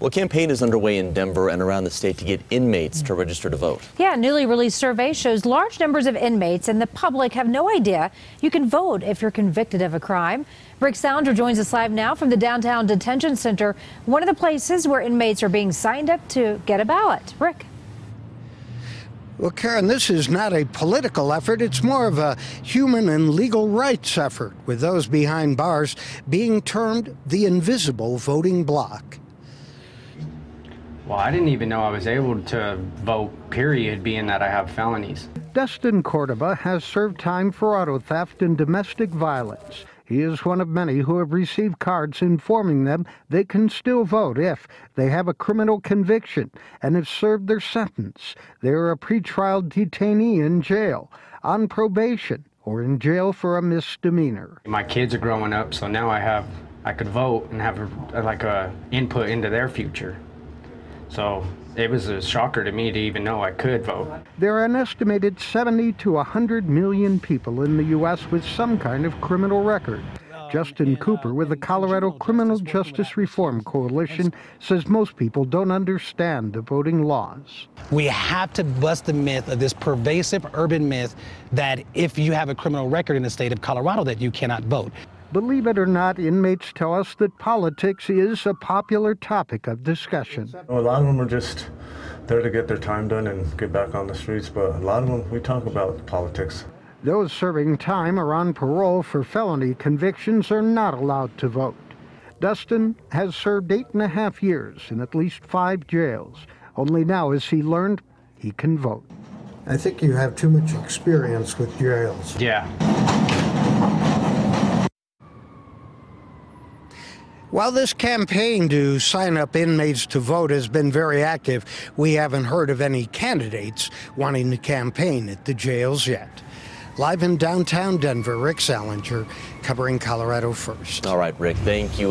Well, a campaign is underway in Denver and around the state to get inmates to register to vote. Yeah, a newly released survey shows large numbers of inmates and the public have no idea you can vote if you're convicted of a crime. Rick Salinger joins us live now from the downtown detention center, one of the places where inmates are being signed up to get a ballot. Rick. Well, Karen, this is not a political effort. It's more of a human and legal rights effort, with those behind bars being termed the invisible voting bloc. Well, I didn't even know I was able to vote, period, being that I have felonies. Dustin Cordoba has served time for auto theft and domestic violence. He is one of many who have received cards informing them they can still vote if they have a criminal conviction and have served their sentence. They are a pretrial detainee in jail, on probation, or in jail for a misdemeanor. My kids are growing up, so now I could vote and have a input into their future. So it was a shocker to me to even know I could vote. There are an estimated 70 to 100 million people in the U.S. with some kind of criminal record. Justin Cooper with the Colorado Criminal Justice Reform Coalition says most people don't understand the voting laws. We have to bust the myth of this pervasive urban myth that if you have a criminal record in the state of Colorado that you cannot vote. Believe it or not, inmates tell us that politics is a popular topic of discussion. A lot of them are just there to get their time done and get back on the streets, but a lot of them, we talk about politics. Those serving time or on parole for felony convictions are not allowed to vote. Dustin has served 8.5 years in at least 5 jails. Only now has he learned he can vote. I think you have too much experience with jails. Yeah. While this campaign to sign up inmates to vote has been very active, we haven't heard of any candidates wanting to campaign at the jails yet. Live in downtown Denver, Rick Salinger, covering Colorado First. All right, Rick, thank you.